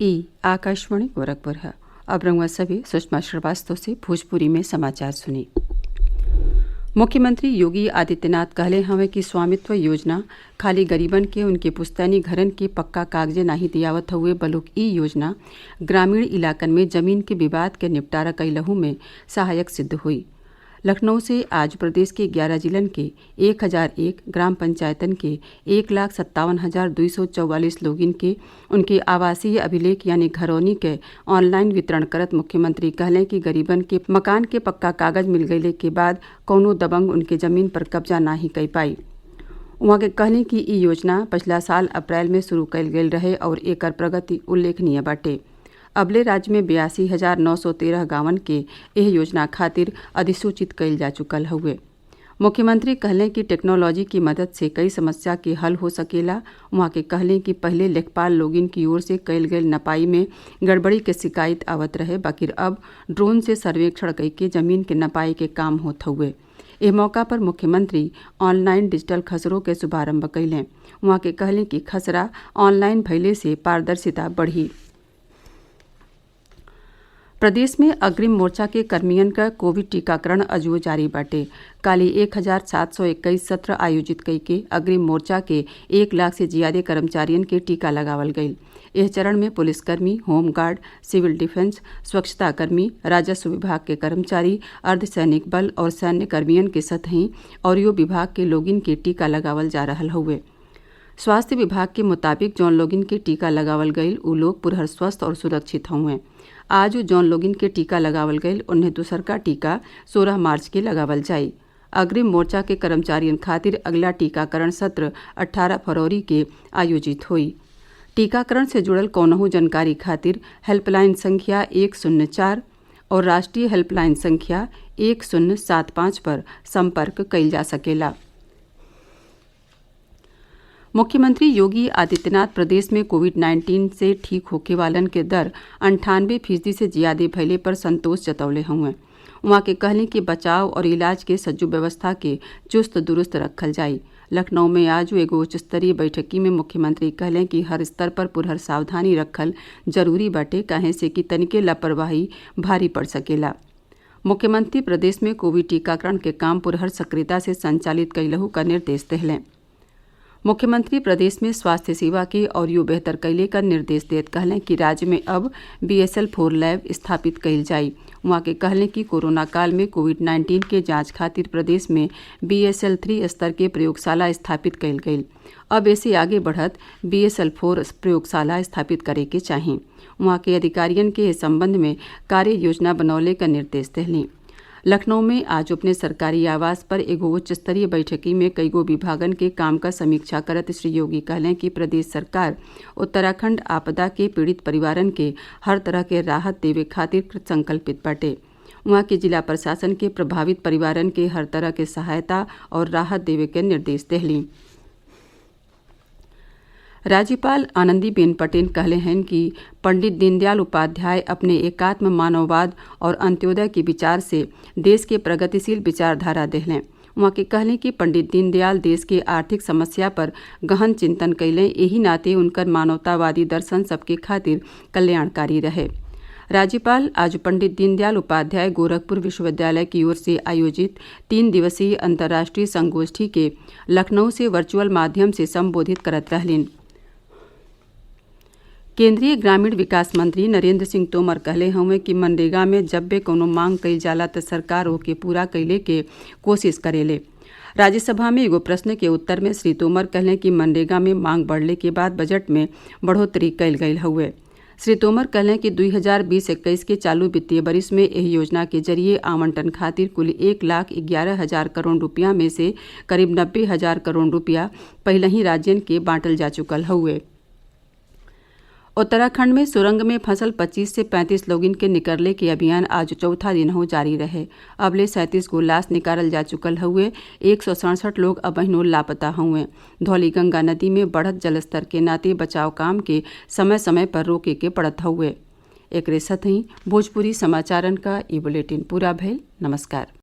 ई आकाशवाणी गोरखपुर है। अब रंगवा सभी सुषमा श्रीवास्तव से भोजपुरी में समाचार सुनी। मुख्यमंत्री योगी आदित्यनाथ कहले हवे कि स्वामित्व योजना खाली गरीबन के उनके पुस्तैनी घरन के पक्का कागजे नाही दियावत हुए, बल्कि ई योजना ग्रामीण इलाकन में जमीन के विवाद के निपटारा कैलहू में सहायक सिद्ध हुई। लखनऊ से आज प्रदेश के 11 जिलन के 1001 ग्राम पंचायतन के 1,57,244 लोगिन के उनके आवासीय अभिलेख यानी घरौनी के ऑनलाइन वितरण करत मुख्यमंत्री कहले कि गरीबन के मकान के पक्का कागज मिल गये के बाद कौनो दबंग उनके जमीन पर कब्जा नाही कर पाई। वहाँ के कहले कि ई योजना पिछला साल अप्रैल में शुरू कैल गयल रहे और एकर प्रगति उल्लेखनीय बाटे। अबले राज्य में 82,913 गांवन के एह योजना खातिर अधिसूचित कइल जा चुकल हुए। मुख्यमंत्री कहले कि टेक्नोलॉजी की मदद से कई समस्या के हल हो सकेला। वहाँ के कहले कि पहले लेखपाल लोगिन की ओर से कइल गयल नपाई में गड़बड़ी के शिकायत आवत रहे, बाकी अब ड्रोन से सर्वेक्षण करके जमीन के नपाई के काम होत हुए। इस मौका पर मुख्यमंत्री ऑनलाइन डिजिटल खसरों के शुभारंभ कैलें। वहाँ के कहले कि खसरा ऑनलाइन भइले से पारदर्शिता बढ़ी। प्रदेश में अग्रिम मोर्चा के कर्मियन का कोविड टीकाकरण अजुओ जारी बाटे। काली 1,721 सत्र आयोजित कई के अग्रिम मोर्चा के 1 लाख से ज्यादा कर्मचारियन के टीका लगावल गयी। इस चरण में पुलिसकर्मी, होमगार्ड, सिविल डिफेंस, स्वच्छता कर्मी, राजस्व विभाग के कर्मचारी, अर्धसैनिक बल और सैन्य कर्मियन के सतही और यो विभाग के लोगिन के टीका लगावल जा रहा हुए। स्वास्थ्य विभाग के मुताबिक जौन लोगिन के टीका लगावल गयल उ लोग पुरहर स्वस्थ और सुरक्षित हुए। आज जौन लोगिन के टीका लगावल गयल उन्हें दूसर का टीका 16 मार्च के लगावल जाई। अग्रिम मोर्चा के कर्मचारियन खातिर अगला टीकाकरण सत्र 18 फरवरी के आयोजित हुई। टीकाकरण से जुड़ल कौनहू जानकारी खातिर हेल्पलाइन संख्या 104 और राष्ट्रीय हेल्पलाइन संख्या 1075 पर संपर्क कइल जा सकेला। मुख्यमंत्री योगी आदित्यनाथ प्रदेश में कोविड-19 से ठीक होके वालन के दर 98% से ज्यादा भइले पर संतोष जतौले हुए। वहाँ के कहले कि बचाव और इलाज के सज्जू व्यवस्था के चुस्त दुरुस्त रखल जाई। लखनऊ में आज एगो उच्च स्तरीय बैठकी में मुख्यमंत्री कहले कि हर स्तर पर पुरहर सावधानी रखल जरूरी बाटे, काहे से कि तनिके लापरवाही भारी पड़ सकेला। मुख्यमंत्री प्रदेश में कोविड टीकाकरण के काम पुरहर सक्रियता से संचालित कैलहू का निर्देश दिले। मुख्यमंत्री प्रदेश में स्वास्थ्य सेवा के और यो बेहतर कैले का निर्देश देत कहलें कि राज्य में अब BSL-4 लैब स्थापित कैल जाई। वहाँ के कहलें कि कोरोना काल में कोविड-19 के जांच खातिर प्रदेश में BSL-3 स्तर के प्रयोगशाला स्थापित कैल गई। अब ऐसे आगे बढ़त BSL-4 प्रयोगशाला स्थापित करे के चाहिए। वहाँ के अधिकारियन के इस संबंध में कार्य योजना बनौले का निर्देश दिली। लखनऊ में आज अपने सरकारी आवास पर एगो उच्च स्तरीय बैठकी में कईगो विभागन के काम का समीक्षा करत श्री योगी कहलें कि प्रदेश सरकार उत्तराखंड आपदा के पीड़ित परिवारन के हर तरह के राहत देवे खातिर कृत संकल्पित बाटे। वहाँ के जिला प्रशासन के प्रभावित परिवारन के हर तरह के सहायता और राहत देवे के निर्देश दिली। राज्यपाल आनंदीबेन पटेल कहले हैं कि पंडित दीनदयाल उपाध्याय अपने एकात्म मानववाद और अंत्योदय के विचार से देश के प्रगतिशील विचारधारा देहलें। वहाँ के कहलें कि पंडित दीनदयाल देश के आर्थिक समस्या पर गहन चिंतन कैलें, यही नाते उनकर मानवतावादी दर्शन सबके खातिर कल्याणकारी रहे। राज्यपाल आज पंडित दीनदयाल उपाध्याय गोरखपुर विश्वविद्यालय की ओर से आयोजित 3 दिवसीय अंतर्राष्ट्रीय संगोष्ठी के लखनऊ से वर्चुअल माध्यम से संबोधित करत रहलीन। केंद्रीय ग्रामीण विकास मंत्री नरेंद्र सिंह तोमर कहले हमें कि मनरेगा में जब भी कोनो मांग कई जाला तो सरकार ओके पूरा कैले के कोशिश करेले। राज्यसभा में एगो प्रश्न के उत्तर में श्री तोमर कहले कि मनरेगा में मांग बढ़ले के बाद बजट में बढ़ोतरी कैल गई हुए। श्री तोमर कहले कि 2020-21 के चालू वित्तीय वर्ष में यह योजना के जरिए आवंटन खातिर कुल 1,11,000 करोड़ रुपया में से करीब 90,000 करोड़ रुपया पहले ही राज्यन के बांटल जा चुकल हुए। उत्तराखंड में सुरंग में फंसल 25 से 35 लोगिन के निकलने के अभियान आज चौथा दिन हो जारी रहे। अबले 37 गो लाश निकालल जा चुकल हुए। 167 लोग अबहिनो लापता हुए। धौली गंगा नदी में बढ़त जलस्तर के नाते बचाव काम के समय समय पर रोके के पड़त हुए। एकरे साथ ही भोजपुरी समाचारन का ये बुलेटिन पूरा भइल। नमस्कार।